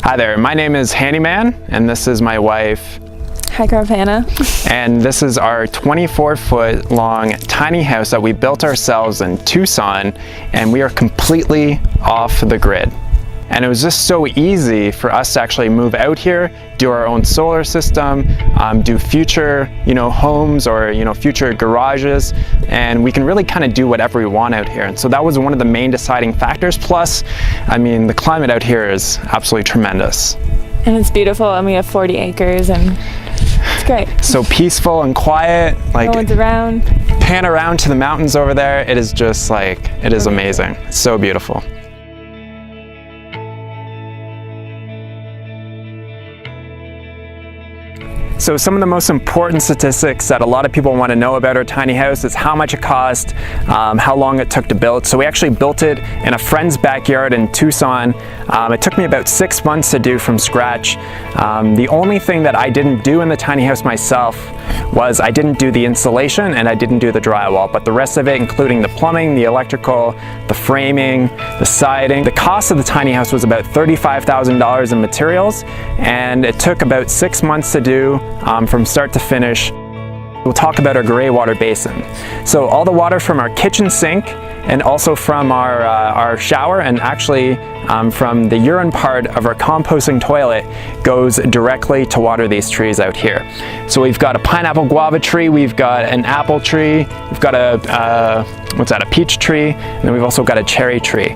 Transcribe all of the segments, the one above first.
Hi there, my name is Handyman, and this is my wife. Hi, Hannah. And this is our 24-foot long tiny house that we built ourselves in Tucson, and we are completely off the grid. And it was just so easy for us to actually move out here, do our own solar system, do future, homes or, future garages, and we can really kind of do whatever we want out here. And so that was one of the main deciding factors. Plus, the climate out here is absolutely tremendous. And it's beautiful, and we have 40 acres, and it's great. So peaceful and quiet. No one's around. Pan around to the mountains over there. It is just it is amazing. It's so beautiful. So some of the most important statistics that a lot of people want to know about our tiny house is how much it cost, how long it took to build. So we actually built it in a friend's backyard in Tucson. It took me about 6 months to do from scratch. The only thing that I didn't do in the tiny house myself was I didn't do the insulation and I didn't do the drywall, but the rest of it, including the plumbing, the electrical, the framing, the siding. The cost of the tiny house was about $35,000 in materials, and it took about 6 months to do from start to finish. We'll talk about our gray water basin. So all the water from our kitchen sink and also from our shower, and actually from the urine part of our composting toilet, goes directly to water these trees out here. So we've got a pineapple guava tree, we've got an apple tree, we've got a peach tree, and then we've also got a cherry tree.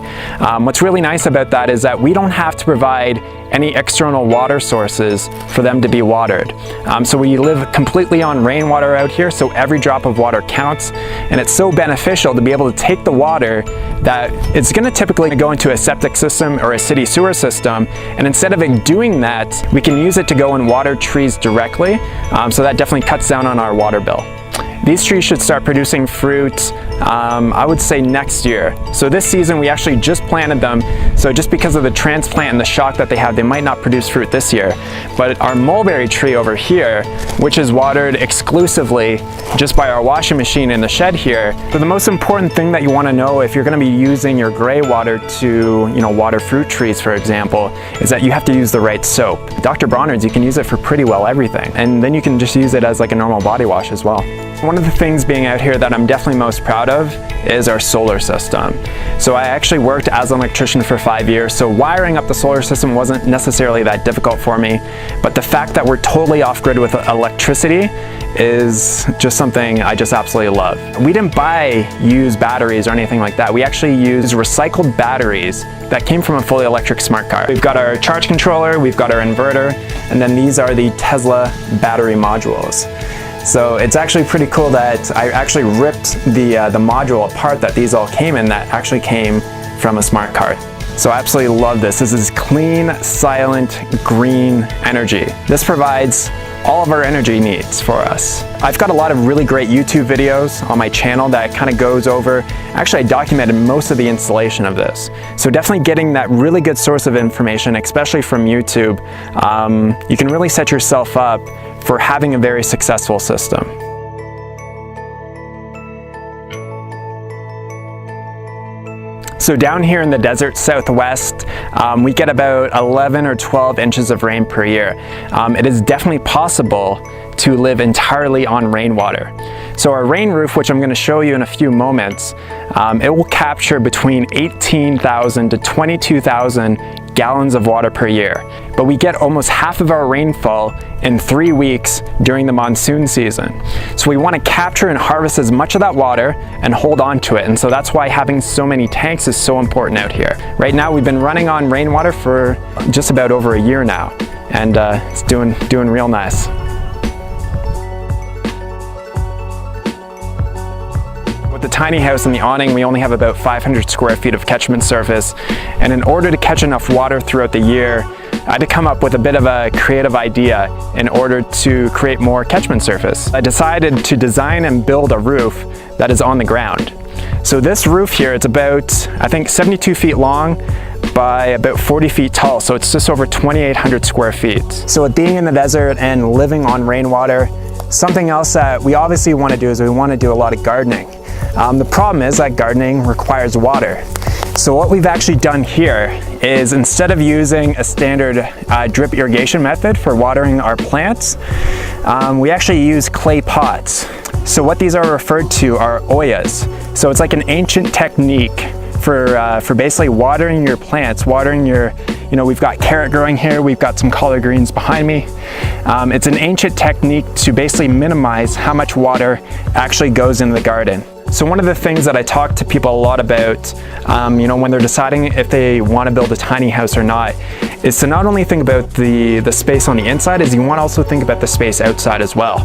What's really nice about that is that we don't have to provide any external water sources for them to be watered. So we live completely on rainwater out here, so every drop of water counts, and it's so beneficial to be able to take the water that it's going to typically go into a septic system or a city sewer system, and instead of it doing that, we can use it to go and water trees directly, so that definitely cuts down on our water bill. These trees should start producing fruit, I would say next year. So this season we actually just planted them, so just because of the transplant and the shock that they have, they might not produce fruit this year. But our mulberry tree over here, which is watered exclusively just by our washing machine in the shed here. So the most important thing that you want to know if you're going to be using your gray water to, water fruit trees, for example, is that you have to use the right soap. Dr. Bronner's, you can use it for pretty well everything, and then you can just use it as like a normal body wash as well. One of the things being out here that I'm definitely most proud of is our solar system. So I actually worked as an electrician for 5 years, so wiring up the solar system wasn't necessarily that difficult for me, but the fact that we're totally off-grid with electricity is just something I just absolutely love. We didn't buy used batteries or anything like that. We actually used recycled batteries that came from a fully electric smart car. We've got our charge controller, we've got our inverter, and then these are the Tesla battery modules. So it's actually pretty cool that I actually ripped the module apart that these all came in, that actually came from a smart car. So I absolutely love this. This is clean, silent, green energy. This provides all of our energy needs for us. I've got a lot of really great YouTube videos on my channel that kind of goes over, actually I documented most of the installation of this. So definitely getting that really good source of information, especially from YouTube, you can really set yourself up for having a very successful system. So down here in the desert southwest, we get about 11 or 12 inches of rain per year. It is definitely possible to live entirely on rainwater. So our rain roof, which I'm going to show you in a few moments, it will capture between 18,000 to 22,000 gallons of water per year. But we get almost half of our rainfall in 3 weeks during the monsoon season. So we want to capture and harvest as much of that water and hold on to it. And so that's why having so many tanks is so important out here. Right now we've been running on rainwater for just about over a year now, and it's doing real nice. With the tiny house and the awning, we only have about 500 square feet of catchment surface, and in order to catch enough water throughout the year, I had to come up with a bit of a creative idea in order to create more catchment surface. I decided to design and build a roof that is on the ground. So this roof here, it's about, I think, 72 feet long by about 40 feet tall, so it's just over 2,800 square feet. So with being in the desert and living on rainwater, something else that we obviously want to do is we want to do a lot of gardening. The problem is that gardening requires water. So what we've actually done here is, instead of using a standard drip irrigation method for watering our plants, we actually use clay pots. So what these are referred to are oyas. So it's like an ancient technique for basically watering your plants, watering your, we've got carrot growing here, we've got some collard greens behind me. It's an ancient technique to basically minimize how much water actually goes into the garden. So one of the things that I talk to people a lot about, when they're deciding if they want to build a tiny house or not, is to not only think about the space on the inside, is you want to also think about the space outside as well.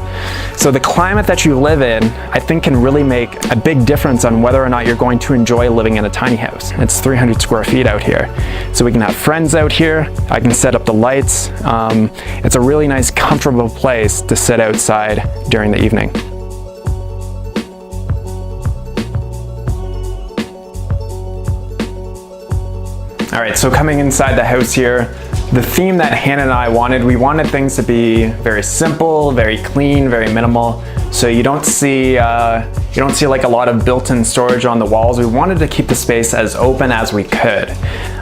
So the climate that you live in, I think, can really make a big difference on whether or not you're going to enjoy living in a tiny house. It's 300 square feet out here. So we can have friends out here, I can set up the lights. It's a really nice, comfortable place to sit outside during the evening. All right, so coming inside the house here, the theme that Hannah and I wanted, we wanted things to be very simple, very clean, very minimal. So you don't see like a lot of built-in storage on the walls. We wanted to keep the space as open as we could.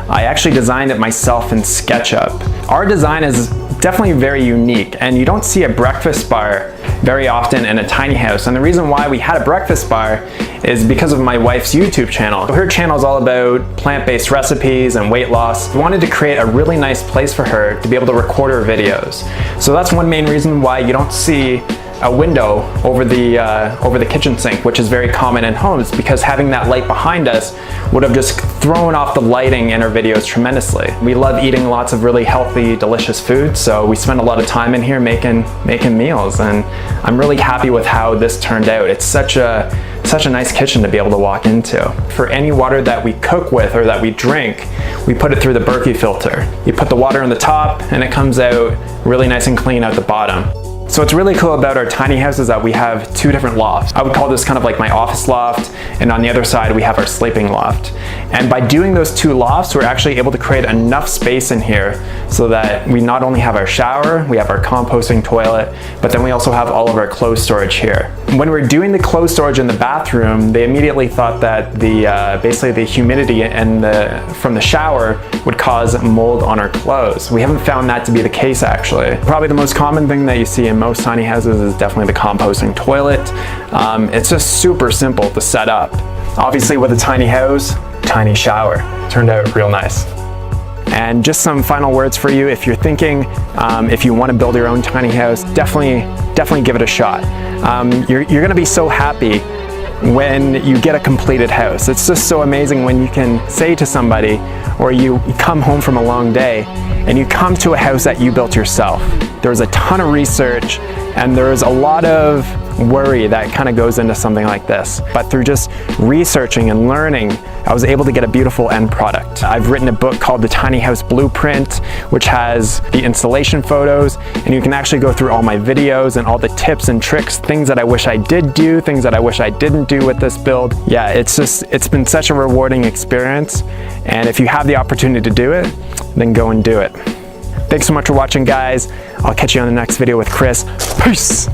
I actually designed it myself in SketchUp. Our design is definitely very unique, and you don't see a breakfast bar very often in a tiny house. And the reason why we had a breakfast bar is because of my wife's YouTube channel. Her channel is all about plant-based recipes and weight loss. We wanted to create a really nice place for her to be able to record her videos. So that's one main reason why you don't see a window over the kitchen sink, which is very common in homes, because having that light behind us would have just thrown off the lighting in our videos tremendously. We love eating lots of really healthy, delicious food, so we spend a lot of time in here making meals, and I'm really happy with how this turned out. It's such a nice kitchen to be able to walk into. For any water that we cook with or that we drink, we put it through the Berkey filter. You put the water on the top and it comes out really nice and clean out the bottom. So what's really cool about our tiny house is that we have two different lofts. I would call this kind of like my office loft, and on the other side we have our sleeping loft. And by doing those two lofts, we're actually able to create enough space in here so that we not only have our shower, we have our composting toilet, but then we also have all of our clothes storage here. When we're doing the clothes storage in the bathroom, they immediately thought that basically the humidity from the shower would cause mold on our clothes. We haven't found that to be the case, actually. Probably the most common thing that you see in most tiny houses is definitely the composting toilet. It's just super simple to set up. Obviously, with a tiny house, tiny shower. Turned out real nice. And just some final words for you. If you're thinking, if you want to build your own tiny house, definitely give it a shot. You're going to be so happy when you get a completed house. It's just so amazing when you can say to somebody, or you come home from a long day and you come to a house that you built yourself. There's a ton of research and there's a lot of worry that kind of goes into something like this. But through just researching and learning, I was able to get a beautiful end product. I've written a book called The Tiny House Blueprint, which has the installation photos, and you can actually go through all my videos and all the tips and tricks, things that I wish I did do, things that I wish I didn't do with this build. Yeah, it's been such a rewarding experience, and if you have the opportunity to do it, then go and do it. Thanks so much for watching, guys. I'll catch you on the next video with Chris. Peace!